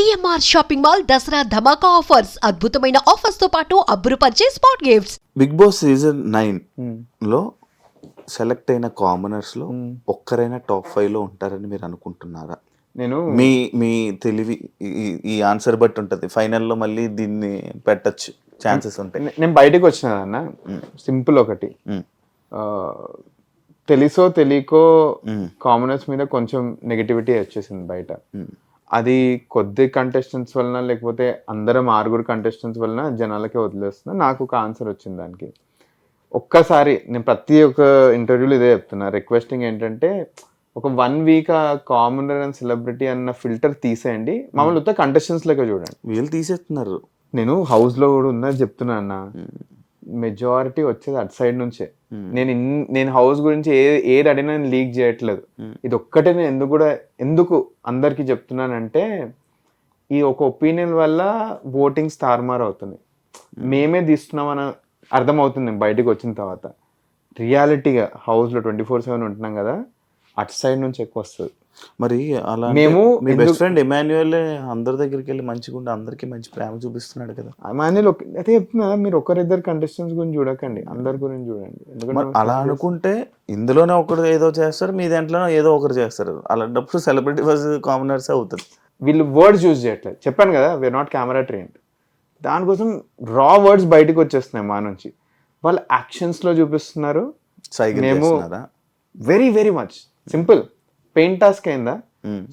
CMR shopping mall Dasara ధమాకా offers అద్భుతమైన offers తో పాటు అబ్బురుపరిచే spot gifts. Bigg Boss season 9లో సెలెక్ట్ అయిన కామనర్స్ లో ఒక్కరైనా టాప్ 5 లో ఉంటారని మీరు అనుకుంటున్నారా? నేను మీ తెలివి ఈ ఆన్సర్ బట్టి ఉంటది. ఫైనల్లో మళ్ళీ దీన్ని పెట్టచ్చు ఛాన్సెస్ ఉంటాయి. నేను బయటకు వచ్చిన అన్న సింపుల్ ఒకటి, తెలుసో తెలియకో కామనర్స్ మీద కొంచెం నెగటివిటీ వచ్చేసింది బయట. అది కొద్ది కంటెస్టెంట్స్ వలన లేకపోతే అందరం 6 కంటెస్టెంట్స్ వలన జనాలకే వదిలేస్తున్నా. నాకు ఒక ఆన్సర్ వచ్చింది దానికి. ఒక్కసారి నేను ప్రతి ఒక్క ఇంటర్వ్యూలో ఇదే చెప్తున్నా, రిక్వెస్టింగ్ ఏంటంటే ఒక 1 వీక్ ఆ కామనర్ అండ్ సెలబ్రిటీ అన్న ఫిల్టర్ తీసేయండి, మామూలు ఉత్త కంటెస్టెంట్స్ లెక్క చూడండి. వీళ్ళు తీసేస్తున్నారు. నేను హౌస్ లో కూడా ఉన్నది చెప్తున్నా అన్న, మెజారిటీ వచ్చేది అటు సైడ్ నుంచే. నేను హౌస్ గురించి ఏది అడిగినా నేను లీక్ చేయట్లేదు. ఇది ఒక్కటే నేను ఎందుకు అందరికి చెప్తున్నానంటే, ఈ ఒక ఒపీనియన్ వల్ల ఓటింగ్స్ తారుమారు అవుతుంది. మేమే తీస్తున్నామని అర్థమవుతుంది బయటకు వచ్చిన తర్వాత. రియాలిటీగా హౌస్లో 24/7 ఉంటున్నాం కదా, అటు సైడ్ నుంచి ఎక్కువ వస్తుంది. మరి అలా మేము మీ బెస్ట్ ఫ్రెండ్ ఎమాన్యుయల్ అందరి దగ్గరికి వెళ్ళి మంచిగా ఉండి అందరికి మంచి ప్రేమ చూపిస్తున్నాడు కదా. ఎమాన్యుయల్ అయితే చెప్తున్నా, మీరు ఒకరిద్దరు కంటెస్టెంట్స్ గురించి చూడకండి, అందరి గురించి చూడండి. ఎందుకంటే అలా అనుకుంటే ఇందులోనే ఒకరు ఏదో చేస్తారు, మీ దాంట్లోనే ఏదో ఒకరు చేస్తారు. అలాంటప్పుడు సెలబ్రిటీ వర్సెస్ కామనర్స్ అవుతుంది. వీళ్ళు వర్డ్స్ యూజ్ చేయట్లేదు. చెప్పాను కదా, వీఆర్ నాట్ కెమెరా ట్రైన్డ్. దానికోసం రా వర్డ్స్ బయటకు వచ్చేస్తున్నాయి మా నుంచి. వాళ్ళు యాక్షన్స్లో చూపిస్తున్నారు. మేము very very much simple pain task అయిందా,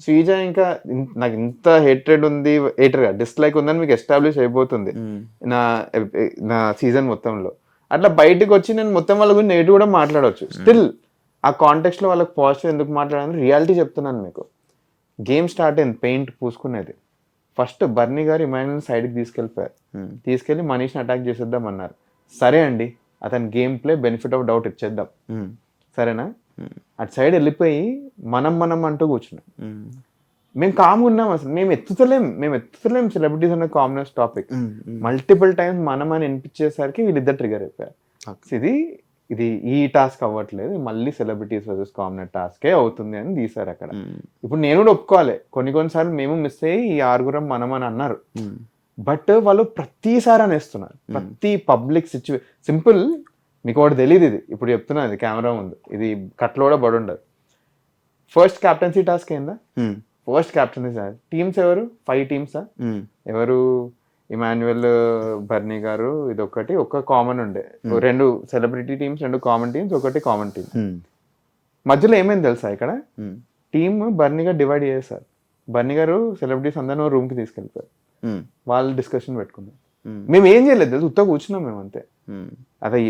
శ్రీజ ఇంకా నాకు ఇంత హేట్రెడ్ ఉంది, డిస్లైక్ ఉందని మీకు ఎస్టాబ్లిష్ అయిపోతుంది నా సీజన్ మొత్తంలో. అట్లా బయటకు వచ్చి నేను మొత్తం వాళ్ళ గురించి నెగిటివ్ కూడా మాట్లాడవచ్చు. స్టిల్ ఆ కాంటెక్స్ట్ లో వాళ్ళకి పాజిటివ్ ఎందుకు మాట్లాడాలని రియాలిటీ చెప్తున్నాను మీకు. గేమ్ స్టార్ట్ అయింది, పెయింట్ పూసుకునేది. ఫస్ట్ బర్నీ గారు ఇమాన్యుయల్ సైడ్కి తీసుకెళ్ళిపోయారు. తీసుకెళ్ళి మనీష్ని అటాక్ చేసేద్దాం అన్నారు. సరే అండి, అతని game play benefit of doubt ఇచ్చేద్దాం, సరేనా. అటు సైడ్ వెళ్ళిపోయి మనం అంటూ కూర్చున్నాం. మేము కామ్గా ఉన్నాం. అసలు మేము ఎత్తుతలేం సెలబ్రిటీస్ అన్న కామనర్స్ టాపిక్. మల్టిపుల్ టైమ్స్ మనం అని వినిపించేసరికి వీళ్ళిద్దరు ట్రిగర్ అయిపోయారు. ఇది ఈ టాస్క్ అవ్వట్లేదు, మళ్ళీ సెలబ్రిటీస్ వర్సెస్ కామనర్ టాస్కే అవుతుంది అని తీసారు అక్కడ. ఇప్పుడు నేను కూడా ఒప్పుకోవాలి, కొన్నిసార్లు మేము మిస్ అయ్యి ఈ 6 మనం అని అన్నారు. బట్ వాళ్ళు ప్రతిసారి అనేస్తున్నారు. ప్రతి పబ్లిక్ సింపుల్ మీకు ఒకటి తెలియదు, ఇది ఇప్పుడు చెప్తున్నా, ఇది కెమెరా ముందు, ఇది కట్లో కూడా పడి ఉండదు. ఫస్ట్ క్యాప్టెన్సీ టాస్క్ అయిందా? ఫస్ట్ క్యాప్టెన్సీ టీమ్స్ ఎవరు? 5 టీమ్సా? ఎవరు? ఇమాన్యుయల్, బర్నీ గారు, ఇది ఒక కామన్ ఉండే, 2 celebrity teams, 2 common teams, 1 common team. మధ్యలో ఏమైంది తెలుసా, ఇక్కడ టీమ్ బర్నీ గారు డివైడ్ చేశారు. బర్నీ గారు సెలబ్రిటీస్ అందరూ రూమ్ కి తీసుకెళ్ళిపోయారు. వాళ్ళు డిస్కషన్ పెట్టుకున్నారు. మేము ఏం చేయలేదు తెలుసు, ఉత్తా కూర్చున్నాం మేము అంతే. అదే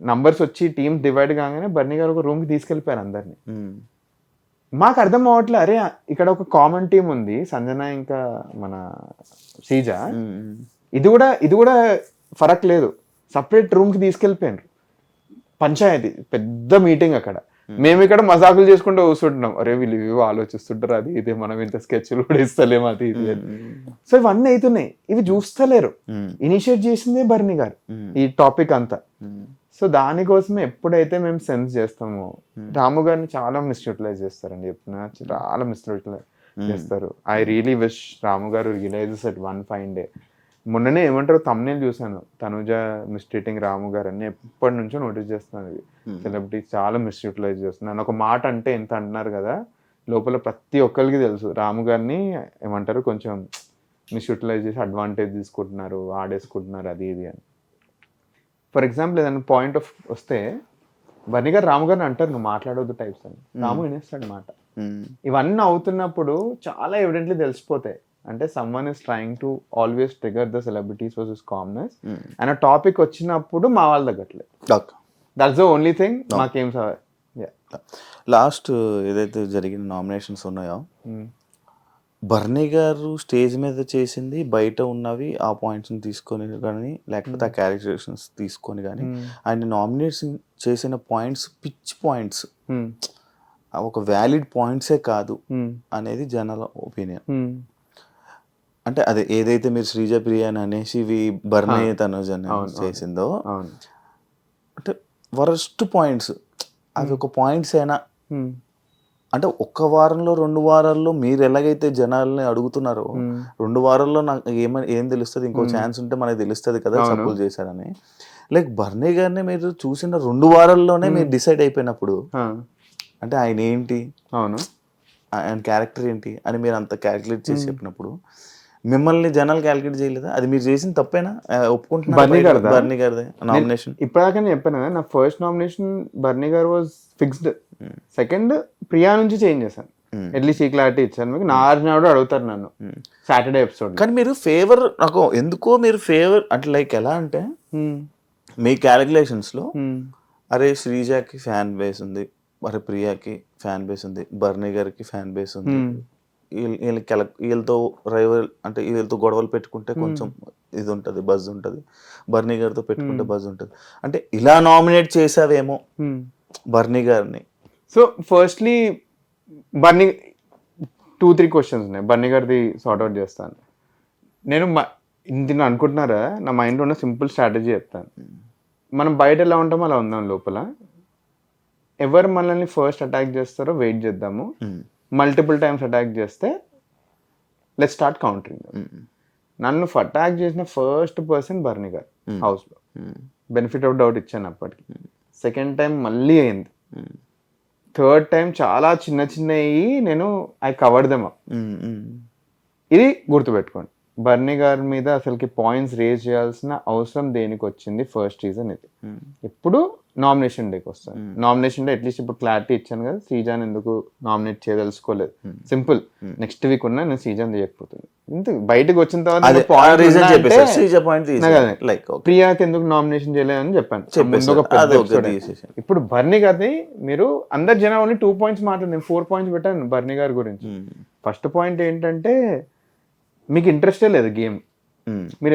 నంబర్స్ వచ్చి టీమ్స్ డివైడ్ కాగానే బర్నీ గారు ఒక రూమ్ కి తీసుకెళ్ళిపోయారు అందరినీ. మాకు అర్థం అవ్వట్లే, అరే ఇక్కడ ఒక కామన్ టీం ఉంది, సంజన ఇంకా మన శ్రీజ, ఇది కూడా ఫరక్ లేదు, సపరేట్ రూమ్ కి తీసుకెళ్ళిపోయారు. పంచాయతీ పెద్ద మీటింగ్ అక్కడ. మేము ఇక్కడ మజాకులు చేసుకుంటూ కూర్చుంటున్నాం, అరే వీళ్ళు ఇవి ఆలోచిస్తుంటారు, అది ఇదే, మనం ఇంత స్కెచ్లు కూడా ఇస్తలేము, అది ఇది. సో ఇవన్నీ అవుతున్నాయి, ఇవి చూస్తలేరు. ఇనిషియేట్ చేసిందే బర్నీ గారు ఈ టాపిక్ అంతా. సో దానికోసమే ఎప్పుడైతే మేము సెన్స్ చేస్తామో, రాము గారిని చాలా మిస్యూటిలైజ్ చేస్తారండి, చెప్తున్నా, చాలా మిస్యూటిలైజ్ చేస్తారు. ఐ రియలీ విష్ రాము గారు realises at one fine day. మొన్ననే ఏమంటారు తమ్నేల్ చూసాను, తనుజ మిస్ట్రీటింగ్ రాము గారు అని. ఎప్పటి నుంచో నోటీస్ చేస్తున్నాను, ఇది సెలబ్రిటీస్ చాలా మిస్యూటిలైజ్ చేస్తున్నాను. ఒక మాట అంటే ఎంత అంటున్నారు కదా, లోపల ప్రతి ఒక్కరికి తెలుసు రాము గారిని ఏమంటారు కొంచెం మిస్యూటిలైజ్ చేసి అడ్వాంటేజ్ తీసుకుంటున్నారు, ఆడేసుకుంటున్నారు, అది ఇది అని. ఫర్ ఎగ్జాంపుల్ ఏదైనా పాయింట్ ఆఫ్ వస్తే బర్నీ గారు రాము గారిని అంటారు, నువ్వు మాట్లాడవద్దు టైప్స్ అని. రాము వినేస్తాడు మాట. ఇవన్నీ అవుతున్నప్పుడు చాలా ఎవిడెంట్లీ తెలిసిపోతాయి. అంటే someone is trying to always trigger the celebrities versus commoners and ఆ టాపిక్ వచ్చినప్పుడు మా వాళ్ళు తగ్గట్లేదు. That's the only thing. మాకేం లాస్ట్ ఏదైతే జరిగిన నామినేషన్స్ ఉన్నాయో, బర్నీ గారు స్టేజ్ మీద చేసింది బయట ఉన్నవి ఆ పాయింట్స్ని తీసుకొని కానీ, లేకపోతే ఆ క్యారెక్టరేషన్స్ తీసుకొని కానీ, ఆయన నామినేషన్ చేసిన పాయింట్స్ పిచ్ పాయింట్స్, ఒక వ్యాలిడ్ పాయింట్సే కాదు అనేది జనాల ఒపీనియన్. అంటే అదే ఏదైతే మీరు శ్రీజ ప్రియ అని అనేసి బర్నీ తనుజ చేసిందో, అంటే వరస్ట్ పాయింట్స్, అవి ఒక పాయింట్స్ అయినా అంటే ఒక్క వారంలో 2 వారాల్లో మీరు ఎలాగైతే జనాల్ని అడుగుతున్నారో 2 వారాల్లో నాకు ఏం తెలుస్తుంది, ఇంకో ఛాన్స్ ఉంటే మనకి తెలుస్తుంది కదా సపోజ్ చేశాడని. లైక్ బర్నీ గారిని మీరు చూసిన 2 వారాల్లోనే మీరు డిసైడ్ అయిపోయినప్పుడు అంటే ఆయన ఏంటి, అవును, ఆయన క్యారెక్టర్ ఏంటి అని మీరు అంత క్యాలిక్యులేట్ చేసి చెప్పినప్పుడు మిమ్మల్ని జనాలు క్యాలిక్యులేట్ చేయలేదా? అది మీరు చేసిన తప్పేనా? ఒప్పుకుంటున్నారు బర్నీ గారిదే నామినేషన్? ఇప్పటిదాకా నేను చెప్పాను కదా, నా ఫస్ట్ నామినేషన్ బర్నీ గారు వాజ్ ఫిక్స్డ్. సెకండ్ ప్రియా నుంచి చేంజ్ చేశాను, అట్లీస్ట్ ఈ క్లారిటీ ఇచ్చాను మీకు. నాడు అడుగుతారు నన్ను సాటర్డే ఎపిసోడ్. కానీ మీరు ఫేవర్ నాకు ఎందుకో మీరు ఫేవర్ అంటే లైక్ ఎలా అంటే మీ క్యాలిక్యులేషన్స్లో అరే శ్రీజాకి ఫ్యాన్ బేస్ ఉంది, అరే ప్రియాకి ఫ్యాన్ బేస్ ఉంది, బర్నీ గారికి ఫ్యాన్ బేస్ ఉంది, వీళ్ళతో రైవల్ అంటే వీళ్ళతో గొడవలు పెట్టుకుంటే కొంచెం ఇది ఉంటుంది, బజ్ ఉంటుంది, బర్నీ గారితో పెట్టుకుంటే బజ్ ఉంటుంది అంటే ఇలా నామినేట్ చేసావేమో బర్నీ గారిని. సో ఫస్ట్లీ బర్నీ 2-3 క్వశ్చన్స్ ఉన్నాయి, బర్నీ గారిది సార్ట్అవుట్ చేస్తాను నేను. ఇది అనుకుంటున్నారా, నా మైండ్లో ఉన్న సింపుల్ స్ట్రాటజీ చెప్తాను. మనం బయట ఎలా ఉంటామో అలా ఉందాం, లోపల ఎవరు మనల్ని ఫస్ట్ అటాక్ చేస్తారో వెయిట్ చేద్దాము. మల్టిపుల్ టైమ్స్ అటాక్ చేస్తే లెట్స్ స్టార్ట్ కౌంటరింగ్. నన్ను అటాక్ చేసిన ఫస్ట్ పర్సన్ బర్నీ గారు హౌస్లో. బెనిఫిట్ ఆఫ్ డౌట్ ఇచ్చాను అప్పటికి. సెకండ్ టైం మళ్ళీ అయింది. థర్డ్ టైం చాలా చిన్నవి నేను ఐ కవర్డ్ దెమ్ అప్. ఇది గుర్తుపెట్టుకోండి, బర్నీ గారి మీద అసలుకి పాయింట్స్ రేజ్ చేయాల్సిన అవసరం దేనికి వచ్చింది, ఫస్ట్ రీజన్ ఇది. ఇప్పుడు నామినేషన్ డేకి వస్తాను. నామినేషన్ డే అట్లీస్ట్ ఇప్పుడు క్లారిటీ ఇచ్చాను కదా, శ్రీజాన్ ఎందుకు నామినేట్ చేయదలుచుకోలేదు, సింపుల్. నెక్స్ట్ వీక్ ఉన్నా నేను శ్రీజాన్ చేయకపోతుంది. ఇంత బయటకు వచ్చిన తర్వాత ప్రియాకి ఎందుకు నామినేషన్ చేయలేదని చెప్పాను. ఇప్పుడు బర్నీ గారిని మీరు అందరు జనం ఓన్లీ 2 పాయింట్స్ మాట్లాడి 4 పాయింట్స్ పెట్టాను బర్నీ గారి గురించి. ఫస్ట్ పాయింట్ ఏంటంటే మీకు ఇంట్రెస్టే లేదు గేమ్. మీరు